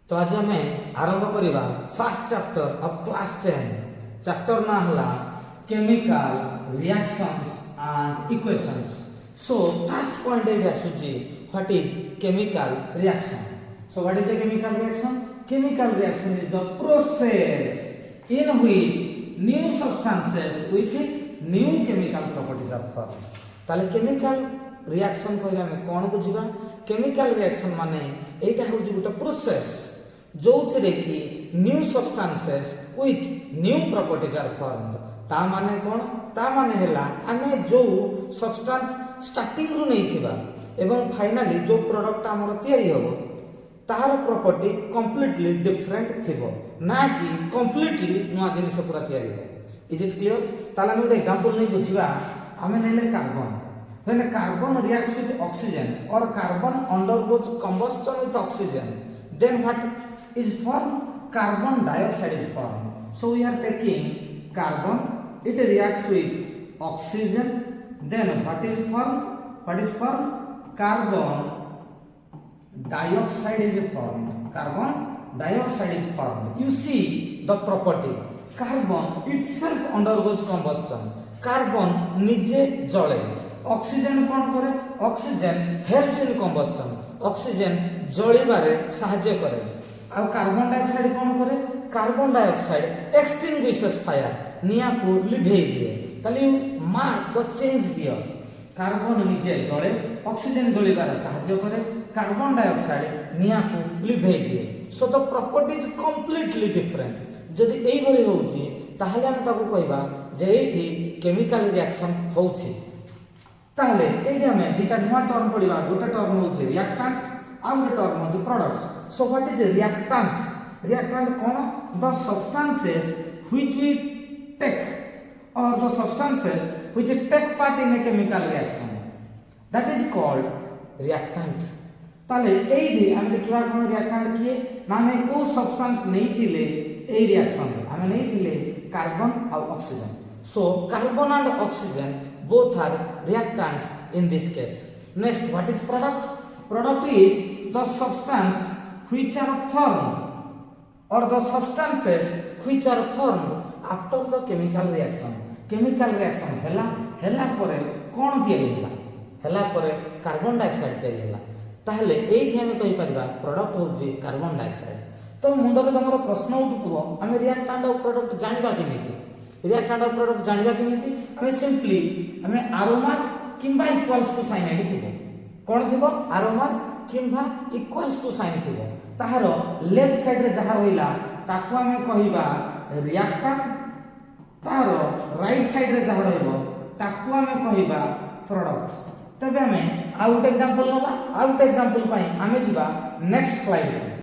तो आज आम आरंभ करवा first chapter of class 10 chapter ना हला chemical reactions and equations. So first point ये आसुची what is chemical reaction. So what is a chemical reaction? Chemical reaction is the process in which new substances with new chemical properties are form. ताले chemical reaction कहले हमें कोन बुझिबा? Chemical reaction माने एटा होची गुटा process जो थे कि new substances with new properties are formed. ता माने कोन? ता माने हेला आमे जो सब्सटेंस स्टार्टिंग रु नै थिबा एवं फाइनली जो प्रोडक्ट हमर तयारी होबो तार प्रॉपर्टी कंप्लीटली डिफरेंट थिबो ना कि कंप्लीटली नुआ जिनिस पूरा तयारी हो। Is it clear? ताला हम एक एग्जांपल नै बुझिबा। आमे नेले carbon. When carbon reacts with oxygen or carbon undergoes combustion with oxygen, then what is formed? Carbon dioxide is formed. So we are taking carbon, it reacts with oxygen, then what is formed? What is formed? Carbon dioxide is formed. Carbon dioxide is formed. You see the property. Carbon itself undergoes combustion. Carbon निजे जले। Oxygen कौन करे? Oxygen helps in combustion. Oxygen जलिबारे सहायता करे। आ carbon dioxide कौन करे? Carbon dioxide extinguishes fire, निया को लिभेई दिए। ताली mark the change here. Carbon निजे जले, ऑक्सीजन जलिबारे सहायता करे, कार्बन डाइऑक्साइड निया को लिभेई दिए। So the property is completely different. जदि एई भली होउची ताहले हम ताको कहबा जे एठी केमिकल रिएक्शन होउची। ताहले एठी हमें दुटा नुआ टर्म पढिबा। गोटे टर्म होउची रिएक्टेंट्स आ गोटे टर्म होउची products. So what is reactant? Reactant कोन? The substances which we take or the substances which take part in a chemical reaction, that is called reactant. ताहले एठी हम देखिबा कोन रिएक्टेंट किए ना हमें को सब्सटेंस नहीं थिले ए रिएक्शन रे हमें नहीं थिले कार्बन और oxygen. So carbon and oxygen both are reactants in this case. Next, what is product? Product is the substance which are formed or the substances which are formed after the chemical reaction. Chemical reaction hela pore kon tiyari hela? Hela pore carbon dioxide tiyari hela। ताहले एठी हमें कहि परिबा product होची carbon dioxide. तो मुंडरे तमरो प्रश्न उठुतबो हमें reactant और product जानिबा केमिति? रिएक्टेंट और प्रोडक्ट जानिबा केमिति? हमें सिंपली हमें आरो मार्क किंबा इक्वल्स टू साइन एडी थिबो। कोन थिबो? आरो मार्क किंबा इक्वल्स टू साइन थिबो। ताहारो लेफ्ट साइड रे जहा होइला ताको हमें कहिबा रिएक्टेंट, ताहारो राइट साइड रे जहा रहइबो ताको हमें कहिबा प्रोडक्ट। तबे हमें आउट एग्जांपल नबा। आउट एग्जांपल पई हमें जिबा नेक्स्ट स्लाइड।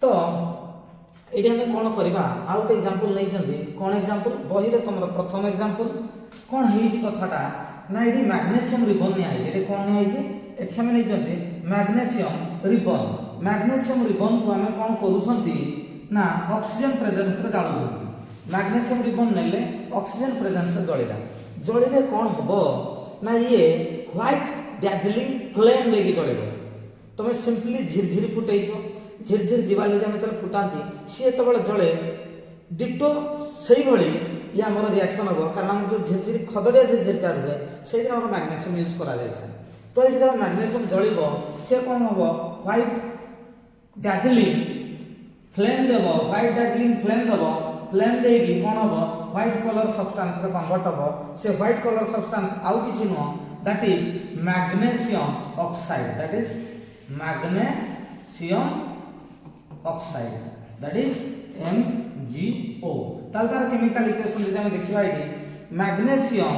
तो एडी हमें कोन करबा? आउट एग्जांपल नै जंदी कोन एग्जांपल बही रे तमरो प्रथम एग्जांपल कोन हेई जी कथाटा ना एडी मैग्नीशियम रिबन नै आइ। एडी कोन नै आइ जे एठी हमें नै जंदी मैग्नीशियम रिबन। मैग्नीशियम रिबन को हमें कोन करूछंती ना ऑक्सीजन प्रेजेंस रे जाळुछंती। मैग्नीशियम रिबन नेले ऑक्सीजन प्रेजेंस रे जळिला। जळिले कोन हबो ना ये व्हाइट डैजलिंग फ्लेम देकी जळिबो। तमे सिंपली झिरझिरी फुटैछो, झिरझिर दिवाली में चल फुटाती सी तो जड़े डिटो से भली ये आम रिएक्शन हम कारण जो झिरझिर खदड़िया झिरझिरटा रुहे से मैग्नीशियम यूज करा जाए। तो ये जब मैग्नीशियम जलिब सी कौन हम व्हाइट डैजलिंग फ्लेम देव। व्हाइट डैजलिंग फ्लेम देव। फ्लेम देकी कौन हम व्हाइट कलर सब्सटेंस रे कन्वर्ट हम। से व्हाइट कलर सब्सटेंस आउ किछि नुह, that is magnesium oxide. That is magnesium oxide, that is MgO। तार केमिकल इक्वेशन जे हम देखिबा एठी magnesium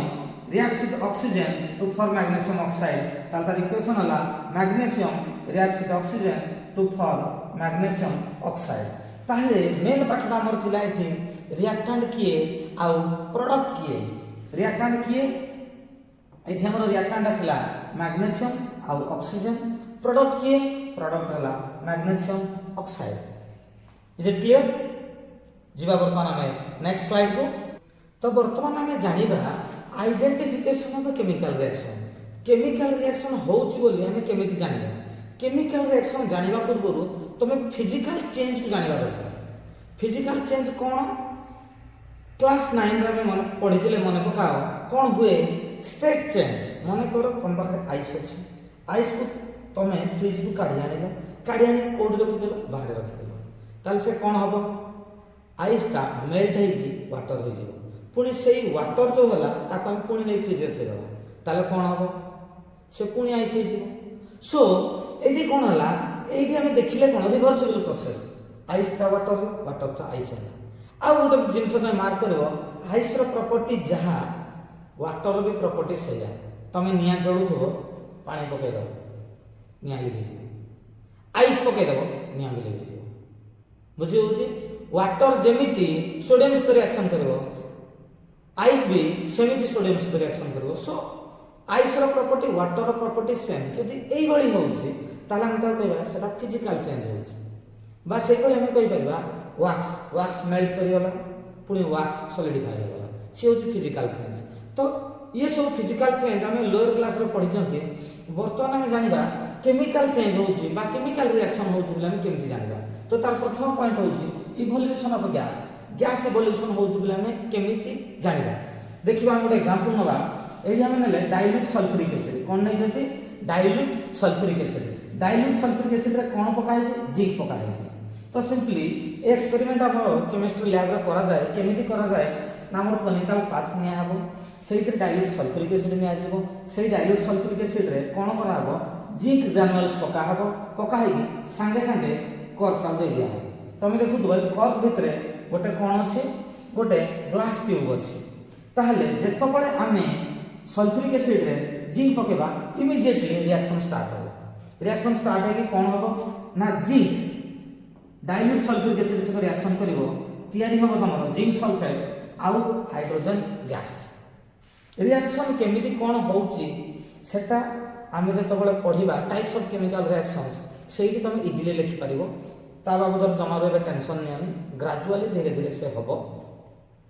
reacts with oxygen to form magnesium oxide. तार इक्वेशन हला magnesium reacts with oxygen to form magnesium oxide. ताहले मेन पाठटा हमर थिला एठी रिएक्टेंट किए आ प्रोडक्ट किए। रिएक्टेंट किए एठी हमर रिएक्टेंट आसिला मैग्नीशियम आ ऑक्सीजन। प्रोडक्ट किए? प्रोडक्ट हला magnesium oxide. Is it clear? जीवा बर्तमान हमें नेक्स्ट स्लाइड को। तो बर्तमान हमें जानिबा identification of chemical reaction. Chemical reaction होउची बोली हमें केमिति जानिबा? केमिकल रिएक्शन जानिबा पूर्व तुम फिजिकल चेंज को जानवा दरकार। फिजिकल चेंज कौन क्लास 9 रे मन पढ़ी मन पकाओ कौन हुए स्टेट चेंज। मन कर तुम पाखे आइस अच्छे आइस को तुम फ्रिज रू काढ़ी आनी कौटी रखिदेल बाहर रखिदेल ताल से कौन हम आइसटा मेल्ट होगी वाटर हो पुणी से वाटर जो है ताको पुणी नहीं फ्रिज रे थोड़ा ताले कौन हम से पुणी आइस हो सो ये कौन है ये आम देखिले कौन रिभर्सिबल प्रोसेस आइसटा वाटर वाटरटा आइस है आउ गोटे जिनस तुम मार्क कर आइस प्रॉपर्टी जहाँ वाटर भी प्रॉपर्टी से तुम निआ जलुव पा पकईदेव निआ लिभिज आइस पकईदेव निआ भी लिभिज बुझी हो वाटर जमी सोडियम सहित रिएक्शन कर आइस भी सेमती सोडियम सहित रिएक्शन कर so ice property water property same जदि यही होची ताला हम कहबा सेटा फिजिकल चेंज होची बा से आम कहीपर wax मेल्ट करिगला पुणी wax सॉलिडिफाई होगला सी होची फिजिकल चेंज। तो ये सब फिजिकल चेंज आम लोअर क्लास रे पढ़ी बर्तमान आम जानिबा केमिकल चेंज होची बा केमिकल रिएक्शन होची बोले आम केमती जानिबा। तो तार प्रथम पॉइंट होची evolution of gas gas evolution होची बोले आम केमिती जानिबा। देखिबा हम गोटे एग्जांपल नबा एठी आम नेले डाइल्यूट सल्फ्यूरिक एसिड कोन नै जति डाइल्यूट सल्फ्यूरिक एसिड रे कोन पकाय छै जिंक पकाय छै। तो सिंपली एक्सपेरिमेंट हम केमिस्ट्री लैब रे करा जाय केमिति करा जाय नामर क्लिनिकल पास निया हबो सेहित डाइल्यूट सल्फ्यूरिक एसिड निया जेबो सेही डाइल्यूट सल्फ्यूरिक एसिड रे कोन करा हबो जिंक ग्रानुअल्स पका हबो पका हेगी संगे संगे कर्क दे दिया हबो। तमे देखु दो कर्क भितरे गोटे कोन अछि गोटे ग्लास ट्यूब अछि ताहले जेतबळे आमे सल्फ्यूरिक एसिड रे जिंक पकेबा इमिडिएटली रिएक्शन स्टार्ट हो रिएक्शन स्टार्ट है कि कौन हम ना जिंक डाइल्यूट सल्फ्यूरिक एसिड से रिएक्शन करिवो तैयारी हो तमरो जिंक सल्फेट आउ हाइड्रोजन गैस रिएक्शन केमिति कौन होउची सेटा आमे जतबळे पढिबा टाइप्स ऑफ केमिकल रिएक्शंस सेही तुम इजीली लिखि परिवो ता बाबदर जमा रे टेंशन नै ग्रेजुअली धीरे धीरे से हबो।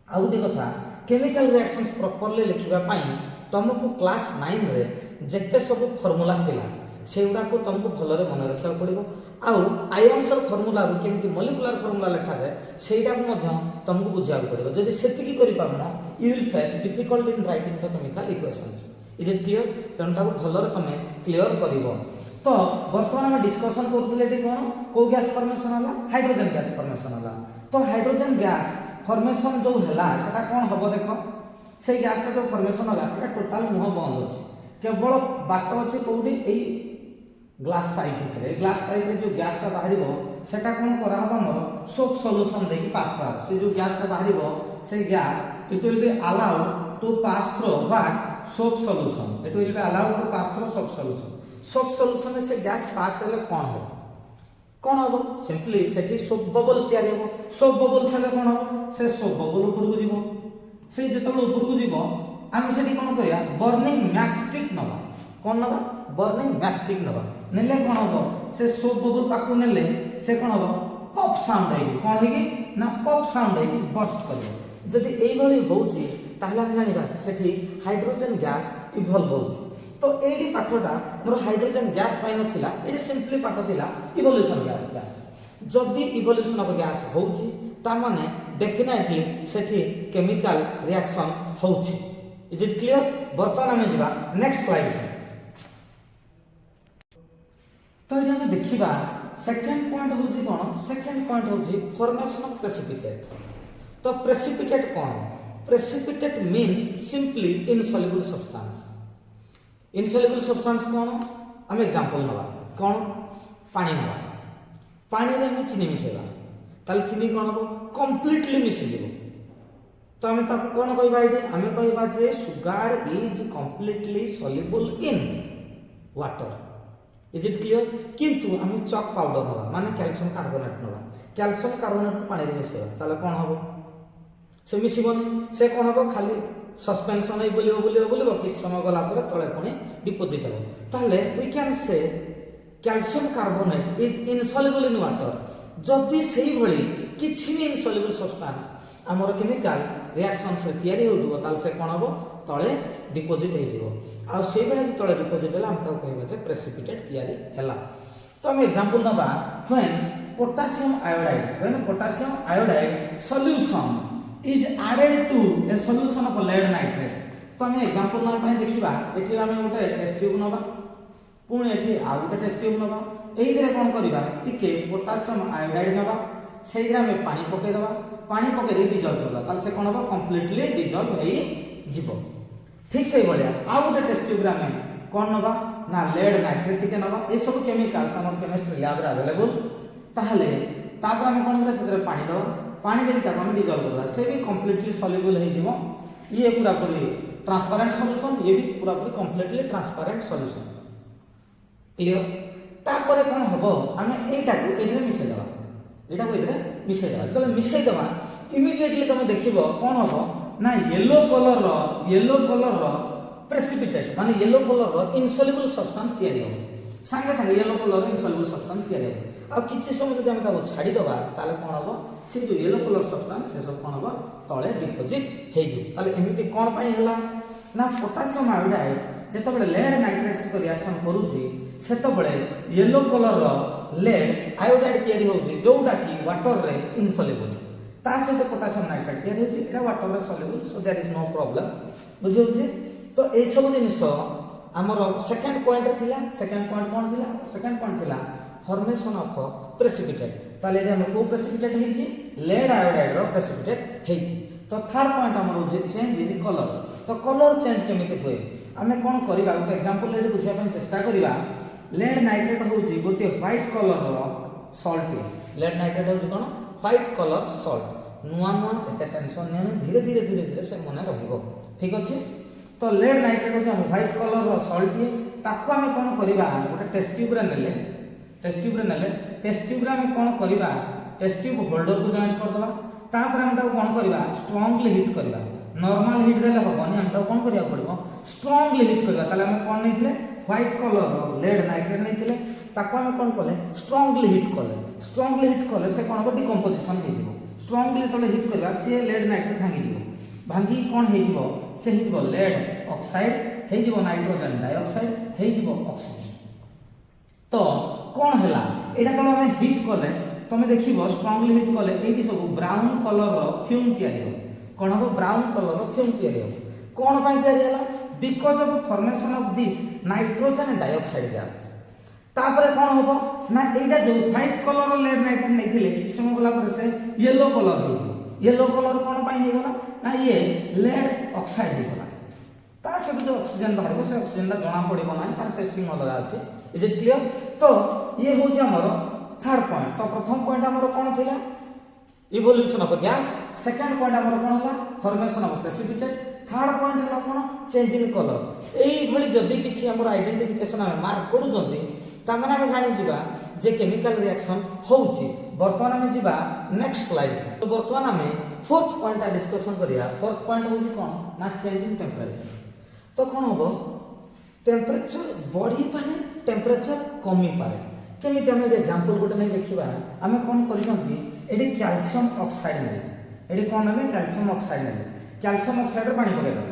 आउ दे कथा केमिकल रिएक्शंस प्रॉपर्ली लिखिबा पई तुमको क्लास 9 रे जेते सब फार्मूला थिला सेगुडा को तुमको भलरे मन रखा पड़ो आउ आयन्स फर्मूला केमती मॉलिक्यूलर फर्मूला लिखा जाए सेटा को मध्य तुमको बुझा पड़ो जदि सेतिकी करि पारनो you will face difficult in writing the chemical equations is it clear तेणु ताको भलरे तुम क्लियर करिवो। तो वर्तमान हम डिस्कशन करथले एटी कोन को गैस फॉर्मेशन होला हाइड्रोजन गैस फॉर्मेशन होला। तो हाइड्रोजन गैस फॉर्मेशन जो हला सेटा कोन हबो देखो से गैस का जो फॉर्मेशन होला एटा टोटल मुह बंद अछि केवल बाट अछि कोउडी एई ग्लास पाइप भितर ग्लास पाइप रे जो गैस टा बाहरिबो सेटा कोन करा हबो हमर सोप सॉल्यूशन देकी पास करा से जो गैस टा बाहरिबो से gas it will be allowed to pass through what soap solution it will be allowed to pass through soap solution में से गैस पास हेले कोन हो सिंपली सेठी सोप बबल्स तैयार हो सोप बबल्स हेले कोन हो से सोप बबल ऊपर को जीवो से जेतबे ऊपर को जीवो हम सेठी कोन करिया बर्निंग मैचस्टिक नबा कोन नबा बर्निंग मैचस्टिक नबा नेले कोन हो से सोप बबल पाकु नेले से कोन हो पॉप साउंड हेगी कोन हेगी ना पॉप साउंड हेगी बस्ट करियो जदि एई भली होउची ताहले हम जानि बात सेठी हाइड्रोजन गैस इवॉल्व होउची। तो एडी पाठटा मोर हाइड्रोजन गैस पाइ नथिला एडी सिंपली पाठ थिला इवोल्यूशन गैस जदि इवोल्यूशन ऑफ गैस होउची ता माने डेफिनेटली सेठी केमिकल रिएक्शन होउची। इज इट क्लियर बर्तमान हम जिबा नेक्स्ट स्लाइड। तो ये हम देखिबा सेकंड पॉइंट होउची कोन सेकंड पॉइंट होउची फॉर्मेशन ऑफ प्रेसिपिटेट। तो प्रेसिपिटेट कोन precipitate means simply insoluble substance insoluble substance कोन हम एग्जांपल नबा कोन पानी नबा पानी रे हम चीनी मिसेबा ताल चीनी कोन हो कंप्लीटली मिसि जेबो तो हम ता कोन कहबा एडी हम कहबा जे sugar is completely soluble in water. Is it clear किंतु हम चॉक पाउडर नबा माने कैल्शियम कार्बोनेट नबा कैल्शियम कार्बोनेट पानी रे मिसेबा ताले कोन हो से मिसिबनी से कोन हो खाली सस्पेंशन है बोलिबो किछ समय गला पर तळे पुणी डिपोजिट हो ताले we can say calcium carbonate is insoluble in water जदि सेही भली किछ भी इनसॉल्युबल सब्सटेंस हमर केमिकल रिएक्शन से तयारी होदो ताल से कोन हो तळे डिपोजिट हे जिवो आ सेही बेला कि तळे डिपोजिट हला हम ता कहबा जे प्रेसिपिटेट तयारी हला। तो हम एग्जांपल नबा when potassium iodide, when potassium iodide solution is added to a solution of lead nitrate, तो आम एग्जांपल ना देखा ये आम गोटे टेस्ट ट्यूब नवा पुणी ये आउ गोटे टेस्ट ट्यूब नवा ये कौन करवा टिके पोटासियम आयोडाइड नवा से आम पानी पकईदे पानी पकई डिजल्व करवा से कौन हम कम्प्लीटली डिजल्व हो ठीक से भाया आउ गोटे टेस्ट ट्यूब आम कौन नवा ना लेड नाइट्रेट टिके नवा ये सब केमिकल्स आम केमिस्ट्री लैब अवेलेबल ताहले तापर आम कौन करा से पानी दवा पानी देके आम डिजल्व करवा से भी कम्प्लीटली सल्युबल हो ये पूरा पूरी ट्रांसपेरेंट सॉल्यूशन ये भी पूरा पूरी कम्प्लीटली ट्रांसपेरेंट सॉल्यूशन क्लियर तापर कौन हम आम एटा को एथे मिसेदेवा एटा को एथे मिसेदेवा जब मिसेदेवा इमिडिएटली तुम देखिबो कौन हम ना येलो कलर रो प्रेसिपिटेट माने येलो कलर रो इनसॉल्युबल सब्सटेंस तैयारी हो संगे संगे येलो कलर रो इनसॉल्युबल सब्सटेंस तैयारी हो अब किछि समय जदि हम ताको छाडी दबा ताले कोन हबो से जो येलो कलर सब्सटेंस से सब कोन हबो तळे डिपोजिट हे जो ताले एमिति कोन पई हला ना पोटासियम आयोडाइड जेते बळे लेड नाइट्रेट सहित रिएक्शन करूची सेते बळे येलो कलर रो लेड आयोडाइड तैयारी होची जोटा की वाटर रे इनसॉल्युबल ता सहित पोटासियम नाइट्रेट तैयारी होची एटा वाटर रे soluble so there is no problem बुझियोची तो ए सब जिनिस हमर सेकंड पॉइंट रे थिला सेकंड पॉइंट कोन थिला सेकंड पॉइंट थिला फॉर्मेशन ऑफ प्रेसिपिटेट ताले हम को प्रेसिपिटेट हेची लेड आयोडाइड रो प्रेसिपिटेट हेची तो थर्ड पॉइंट हमर हो चेंज इन कलर तो कलर चेंज केमिति होय आमे कोन करबा एक एग्जांपल लेड बुझिया पय चेष्टा करबा लेड नाइट्रेट होची गोटे व्हाइट कलर रो सॉल्ट लेड नाइट्रेट होची कोन व्हाइट कलर सॉल्ट नुआ नुआ एते टेंशन नै धीरे धीरे से मने रहिबो ठीक अछि तो लेड नाइट्रेट होची हम व्हाइट कलर रो सॉल्ट ताको आमे कोन करबा गोटे टेस्ट ट्यूब रे नेले टेस्ट ट्यूब रे हम कोन करबा टेस्ट ट्यूब होल्डर को जॉइन कर दबा तापर हम ताको कोन करबा स्ट्रांगली हिट करबा नॉर्मल हिट देले होबनी हम ताको कोन करिया पड़बो स्ट्रांगली हिट करबा ताले हम कोन नैथिले व्हाइट कलर लेड नाइट्रेट नैथिले ताको हम कोन करले स्ट्रांगली हिट कले से कोन हो डिकम्पोजिशन हे जिवो स्ट्रांगली तले हिट करबा से लेड नाइट्रेट भांगी जिवो भांगी कोन हे जिवो से हे जिवो लेड ऑक्साइड हे जिवो नाइट्रोजन डाइऑक्साइड हे जिवो ऑक्सीजन तो कौन है एटा कल हम हिट कले तुम देखिबो स्ट्रांगली हिट कले एटी सब ब्राउन कलर रो फ्यूम तैयारी हो कोन हो ब्राउन कलर रो फ्यूम तैयारी हो कोन पय तैयारी हला because of formation of this nitrogen dioxide gas तापर कोन होबो ना एटा जो व्हाइट कलर रो लेड नाइट्रेट नैथिले कि समय गला पर से येलो कलर हो येलो कलर कोन पय हे गला ना ये लेड ऑक्साइड हे गला ता सब जो ऑक्सीजन बाहर से ऑक्सीजन ला जणा पड़िबो ना तार टेस्टिंग अलग अछि इज इट क्लियर तो ये हो जे हमर थर्ड पॉइंट तो प्रथम पॉइंट हमर कोन थिला evolution of gas second point हमर कोन हला formation of precipitate third point हला कोन चेंज इन कलर एई भली जदी किछि हमर आइडेंटिफिकेशन हम मार्क करू जंदी ता माने हम जानि जिबा जे केमिकल रिएक्शन होउची वर्तमान हम जिबा नेक्स्ट स्लाइड तो वर्तमान हम फोर्थ पॉइंट डिस्कशन करिया फोर्थ पॉइंट होउची कोन ना चेंज इन टेंपरेचर तो कोन होबो टेम्परेचर बढ़ी पारे टेम्परेचर कमी पारे केमिति हम एग्जांपल गोटे नै देखिबा आमे कोन करिसंती एडी कैल्शियम ऑक्साइड नै एडी कोन नै कैल्शियम ऑक्साइड रे पानी पके दे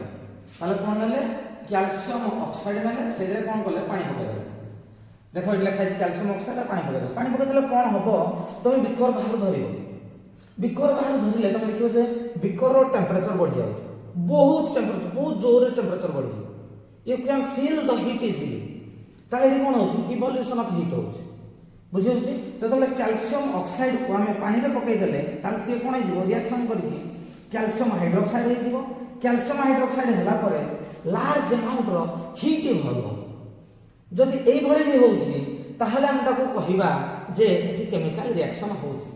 ताले कोन नै कैल्शियम ऑक्साइड नै से रे कोन करले पानी पके दे देखो एडी लिखा है कैल्शियम ऑक्साइड पानी पके देले कोन हबो तुम बिकर बाहर धरिबो बिकर बाहर धरिले तुम देखिबो जे बिकर रो टेम्परेचर बढ़ी जाउ बहुत टेम्परेचर बहुत जोर टेम्परेचर बढ़ी जाउ you can feel the heat easily ताले कोन होची इवोल्यूशन ऑफ हीट होची बुझि होची जतबले कैल्शियम ऑक्साइड को हमें पानी रे पकई देले ताल से कोन हिजो रिएक्शन करके कैल्शियम हाइड्रोक्साइड हिजो कैल्शियम हाइड्रोक्साइड हला परे लार्ज अमाउंट रो हीट इवॉल्व जदि एई भली भी होची ताहले हम ताको कहिबा जे एटी केमिकल रिएक्शन होची